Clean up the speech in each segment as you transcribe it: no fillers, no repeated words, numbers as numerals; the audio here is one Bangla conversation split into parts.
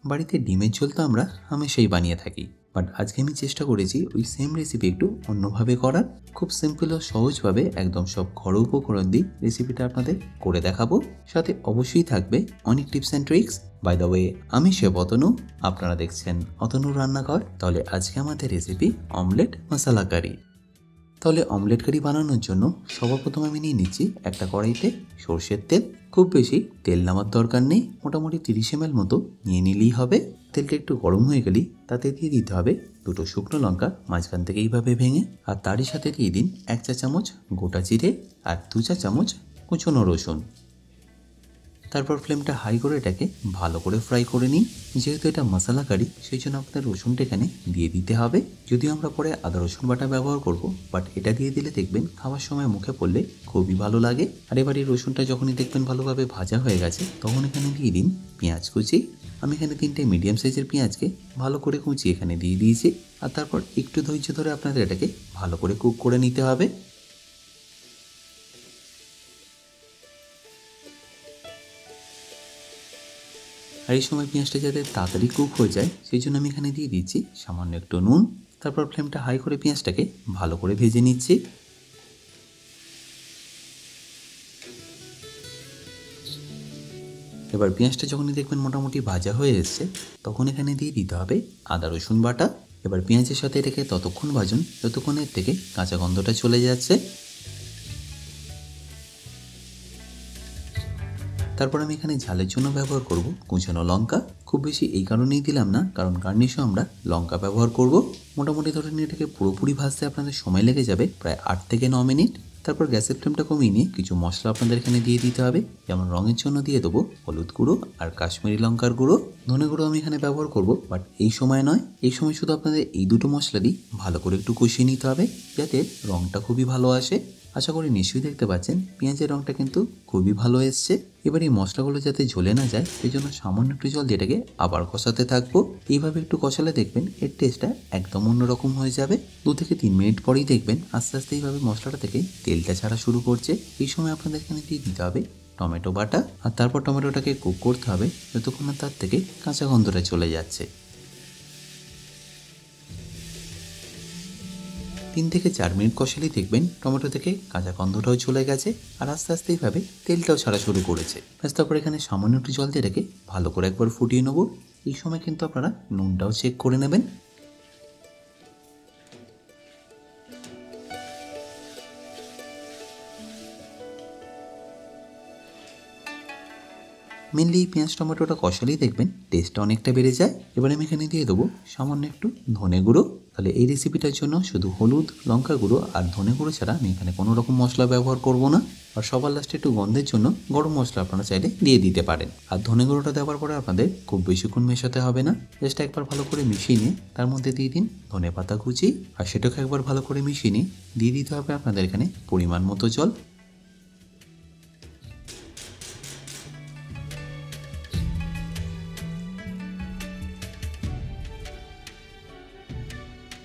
বাড়িতে ডিমের ঝোল তো আমরা হামেশাই বানিয়ে থাকি, বাট আজকে আমি চেষ্টা করেছি ওই সেম রেসিপি একটু অন্যভাবে করার। খুব সিম্পল ও সহজভাবে একদম সব ঘরোয়া উপকরণ দিয়ে রেসিপিটা আপনাদের করে দেখাবো। সাথে অবশ্যই থাকবে অনেক tips and tricks. By the way, আমি শেফ অতনু, আপনারা দেখছেন অতনুর রান্নাঘর। তাহলে আজকে আমাদের রেসিপি অমলেট মশলা কারি। তাহলে অমলেট কারি বানানোর জন্য সর্বপ্রথম আমি নিয়ে নিচ্ছি একটা কড়াইতে সর্ষের তেল। খুব বেশি তেল নেওয়ার দরকার নেই, মোটামুটি 30 ml মতো নিয়ে নিলেই হবে। তেলটা একটু গরম হয়ে গেলেই তাতে দিয়ে দিতে হবে দুটো শুকনো লঙ্কা মাঝখান থেকে এইভাবে ভেঙে, আর তারই সাথে দিয়ে দিন 1 চা চামচ গোটা জিরে আর 2 চা চামচ কুচনো রসুন। তারপর ফ্লেমটা হাই করে এটাকে ভালো করে ফ্রাই করে নিন। যেহেতু এটা মশলা কারি, সেই জন্য আপনাদের রসুনটা এখানে দিয়ে দিতে হবে। যদিও আমরা পরে আদা রসুন বাটা ব্যবহার করব, বাট এটা দিয়ে দিলে দেখবেন খাওয়ার সময় মুখে পড়লে খুবই ভালো লাগে। আর এবার এই রসুনটা যখনই দেখবেন ভালোভাবে ভাজা হয়ে গেছে, তখন এখানে দিয়ে দিন পেঁয়াজ কুচি। আমি এখানে 3টে মিডিয়াম সাইজের পেঁয়াজকে ভালো করে কুচি এখানে দিয়ে দিয়েছি। আর তারপর একটু ধৈর্য ধরে আপনাদের এটাকে ভালো করে কুক করে নিতে হবে। আর এই সময় পেঁয়াজটা যাতে তাড়াতাড়ি কুক হয়ে যায়, সেই জন্য আমি এখানে দিয়ে দিচ্ছি সামান্য একটু নুন। তারপর ফ্লেমটা হাই করে পেঁয়াজটাকে ভালো করে ভেজে নিচ্ছি। এবার পেঁয়াজটা যখনই দেখবেন মোটামুটি ভাজা হয়ে এসছে, তখন এখানে দিয়ে দিতে হবে আদা রসুন বাটা। এবার পেঁয়াজের সাথে এটাকে ততক্ষণ ভাজুন যতক্ষণ এর থেকে কাঁচা গন্ধটা চলে যাচ্ছে। তারপর আমি এখানে ঝালের জন্য ব্যবহার করব কুচানো লঙ্কা। খুব বেশি এই কারণেই দিলাম না, কারণ গার্নিশও আমরা লঙ্কা ব্যবহার করব। মোটামুটি ধরে নিয়ে এটাকে পুরোপুরি ভাজতে আপনাদের সময় লেগে যাবে প্রায় 8 থেকে 9 মিনিট। তারপর গ্যাসের ফ্লেমটা কমিয়ে নিয়ে কিছু মশলা আপনাদের এখানে দিয়ে দিতে হবে। যেমন রঙের জন্য দিয়ে দেবো হলুদ গুঁড়ো আর কাশ্মীরি লঙ্কার গুঁড়ো। ধনে গুঁড়ো আমি এখানে ব্যবহার করব, বাট এই সময় নয়। এই সময় শুধু আপনাদের এই দুটো মশলা দিয়ে ভালো করে একটু কষিয়ে নিতে হবে, যাতে রঙটা খুবই ভালো আসে। আশা করি নিশ্চয়ই দেখতে পাচ্ছেন পেঁয়াজের রঙটা কিন্তু খুবই ভালো এসছে। এবার এই মশলাগুলো যাতে জ্বলে না যায়, সেই জন্য সামান্য একটু জল দিয়ে এটাকে আবার কষাতে থাকবো। এইভাবে একটু কষালে দেখবেন এর টেস্টটা একদম অন্যরকম হয়ে যাবে। 2 থেকে 3 মিনিট পরেই দেখবেন আস্তে আস্তে এইভাবে মশলাটা থেকে তেলটা ছাড়া শুরু করছে। এই সময় আপনাদের এখানে দিয়ে দিতে হবে টমেটো বাটা, আর তারপর টমেটোটাকে কুক করতে হবে যতক্ষণ না তার থেকে কাঁচা গন্ধটা চলে যাচ্ছে। 3 থেকে 4 মিনিট কষালেই দেখবেন টমেটো থেকে কাঁচা গন্ধটাও চলে গেছে, আর আস্তে আস্তে এইভাবে তেলটাও ছাড়া শুরু করেছে। ব্যাস, তারপর এখানে সামান্য একটু জল দিয়ে রেখে ভালো করে একবার ফুটিয়ে নেব। এই সময় কিন্তু আপনারা নুনটাও চেক করে নেবেন। মেনলি এই পেঁয়াজ টমেটোটা কষালেই দেখবেন টেস্টটা অনেকটা বেড়ে যায়। এবার আমি এখানে দিয়ে দেবো সামান্য একটু ধনে গুঁড়ো। তাহলে এই রেসিপিটার জন্য শুধু হলুদ, লঙ্কা গুঁড়ো আর ধনে গুঁড়ো ছাড়া আমি এখানে কোনো রকম মশলা ব্যবহার করব না। আর সবার লাস্টে একটু গন্ধের জন্য গরম মশলা আপনারা চাইলে দিয়ে দিতে পারেন। আর ধনে গুঁড়োটা দেওয়ার পরে আপনাদের খুব বেশিক্ষণ মেশাতে হবে না, জাস্ট একবার ভালো করে মিশিয়ে নিয়ে তার মধ্যে দিয়ে দিন ধনে পাতা কুচি, আর সেটাকে একবার ভালো করে মিশিয়ে নিয়ে দিয়ে দিতে হবে আপনাদের এখানে পরিমাণ মতো জল।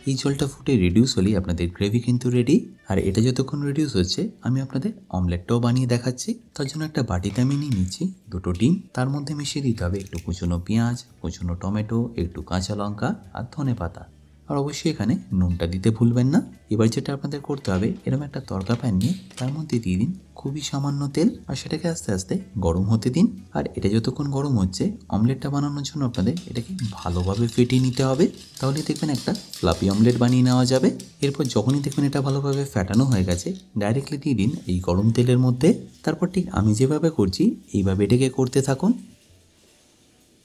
এই জলটা ফুটে রিডিউস হলেই আপনাদের গ্রেভি কিন্তু রেডি। আর এটা যতক্ষণ রিডিউস হচ্ছে, আমি আপনাদের অমলেটটাও বানিয়ে দেখাচ্ছি। তার জন্য একটা বাটিতে আমি নিয়ে নিচ্ছি দুটো ডিম। তার মধ্যে মিশিয়ে দিতে হবে একটু কুচনো পেঁয়াজ, কুচনো টমেটো, একটু কাঁচা লঙ্কা আর ধনে পাতা। আর অবশ্যই এখানে নুনটা দিতে ভুলবেন না। এবার যেটা আপনাদের করতে হবে, এরকম একটা তড়কা প্যান নিয়ে তার মধ্যে দিয়ে দিন খুবই সামান্য তেল, আর সেটাকে আস্তে আস্তে গরম হতে দিন। আর এটা যতক্ষণ গরম হচ্ছে, অমলেটটা বানানোর জন্য আপনাদের এটাকে ভালোভাবে ফেটিয়ে নিতে হবে। তাহলে দেখবেন একটা ফ্লাফি অমলেট বানিয়ে নেওয়া যাবে। এরপর যখনই দেখবেন এটা ভালোভাবে ফ্যাটানো হয়ে গেছে, ডাইরেক্টলি দিয়ে দিন এই গরম তেলের মধ্যে। তারপর ঠিক আমি যেভাবে করছি এইভাবে এটাকে করতে থাকুন।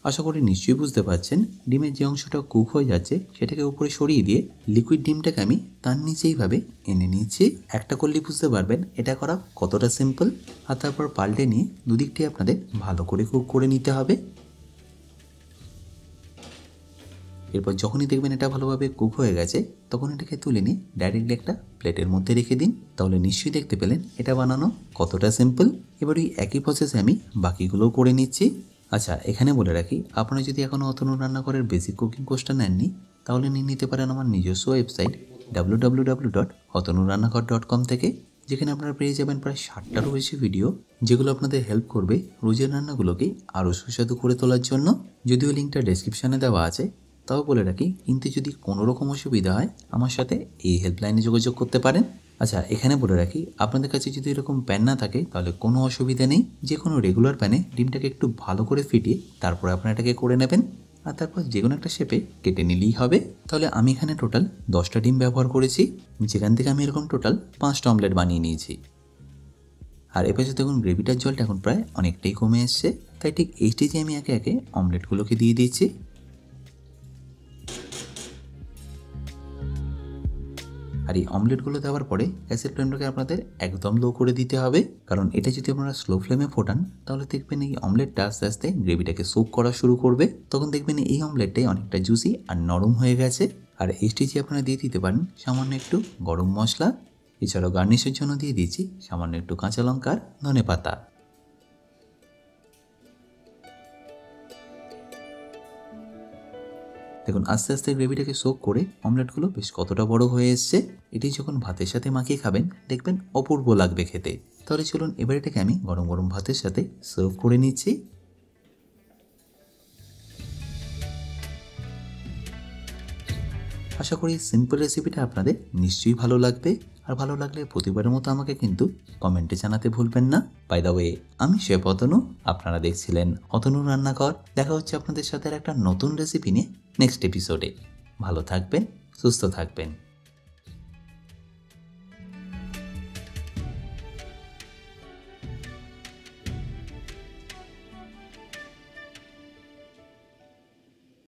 আশা করি নিশ্চয়ই বুঝতে পারছেন, ডিমের যে অংশটা কুক হয়ে যাচ্ছে সেটাকে উপরে সরিয়ে দিয়ে লিকুইড ডিমটাকে আমি তার নিচে এইভাবে এনে নিচ্ছি। একটা করলেই বুঝতে পারবেন এটা করা কতটা সিম্পল। আর তারপর পাল্টে নিয়ে দুদিকটি আপনাদের ভালো করে কুক করে নিতে হবে। এরপর যখনই দেখবেন এটা ভালোভাবে কুক হয়ে গেছে, তখন এটাকে তুলে নিয়ে ডাইরেক্টলি একটা প্লেটের মধ্যে রেখে দিন। তাহলে নিশ্চয়ই দেখতে পেলেন এটা বানানো কতটা সিম্পল। এবার ওই একই প্রসেসে আমি বাকিগুলোও করে নিচ্ছি। আচ্ছা, এখানে বলে রাখি, আপনারা যদি এখনও অতনু রান্নাঘরের বেসিক কুকিং কোর্সটা নেননি, তাহলে নিয়ে নিতে পারেন আমার নিজস্ব ওয়েবসাইট www.otanurannakar.com থেকে, যেখানে আপনারা পেয়ে যাবেন প্রায় 60টারও বেশি ভিডিও, যেগুলো আপনাদের হেল্প করবে রোজের রান্নাগুলোকে আরও সুস্বাদু করে তোলার জন্য। যদিও লিঙ্কটা ডেসক্রিপশানে দেওয়া আছে, তাও বলে রাখি, কিন্তু যদি কোনো রকম অসুবিধা হয় আমার সাথে এই হেল্পলাইনে যোগাযোগ করতে পারেন। আচ্ছা, এখানে বলে রাখি, আপনাদের কাছে যদি এরকম প্যান না থাকে তাহলে কোনো অসুবিধা নেই। যে কোনো রেগুলার প্যানে ডিমটাকে একটু ভালো করে ফিটিয়ে তারপরে আপনারা এটাকে করে নেবেন, আর তারপর যে কোনো একটা শেপে কেটে নিলেই হবে। তাহলে আমি এখানে টোটাল 10টা ডিম ব্যবহার করেছি, যেখান থেকে আমি এরকম টোটাল 5টা অমলেট বানিয়ে নিয়েছি। আর এপাশে দেখুন গ্রেভিটার জলটা এখন প্রায় অনেকটাই কমে এসছে, তাই ঠিক এই স্টেজে আমি একে একে অমলেটগুলোকে দিয়ে দিচ্ছি। আর এই অমলেটগুলো দেওয়ার পরে গ্যাসের ফ্লেমটাকে আপনাদের একদম লো করে দিতে হবে, কারণ এটা যদি আপনারা স্লো ফ্লেমে ফোটান তাহলে দেখবেন এই অমলেটটা আস্তে আস্তে গ্রেভিটাকে সোক করা শুরু করবে। তখন দেখবেন এই অমলেটটাই অনেকটা জুসি আর নরম হয়ে গেছে। আর এই স্টেজে আপনারা দিয়ে দিতে পারেন সামান্য একটু গরম মশলা, এছাড়াও গার্নিশের জন্য দিয়ে দিয়েছি সামান্য একটু কাঁচা লঙ্কা আর ধনেপাতা। দেখুন আস্তে আস্তে গ্রেভিটাকে সোক করে অমলেটগুলো বেশ কতটা বড় হয়ে এসছে। এটি যখন ভাতের সাথে মাখিয়ে খাবেন দেখবেন অপূর্ব লাগবে খেতে। তাহলে চলুন এবার এটাকে আমি গরম গরম ভাতের সাথে সার্ভ করে নিচ্ছি। আশা করি সিম্পল রেসিপিটা আপনাদের নিশ্চয়ই ভালো লাগবে, আর ভালো লাগলে প্রতিবারের মতো আমাকে কিন্তু কমেন্টে জানাতে ভুলবেন না। বাই দ্য ওয়ে, আমি শেফ অতনু, আপনারা দেখছিলেন অতনুর রান্নাঘর। দেখা হচ্ছে আপনাদের সাথে একটা নতুন রেসিপি নিয়ে নেক্সট এপিসোডে। ভালো থাকবেন, সুস্থ থাকবেন।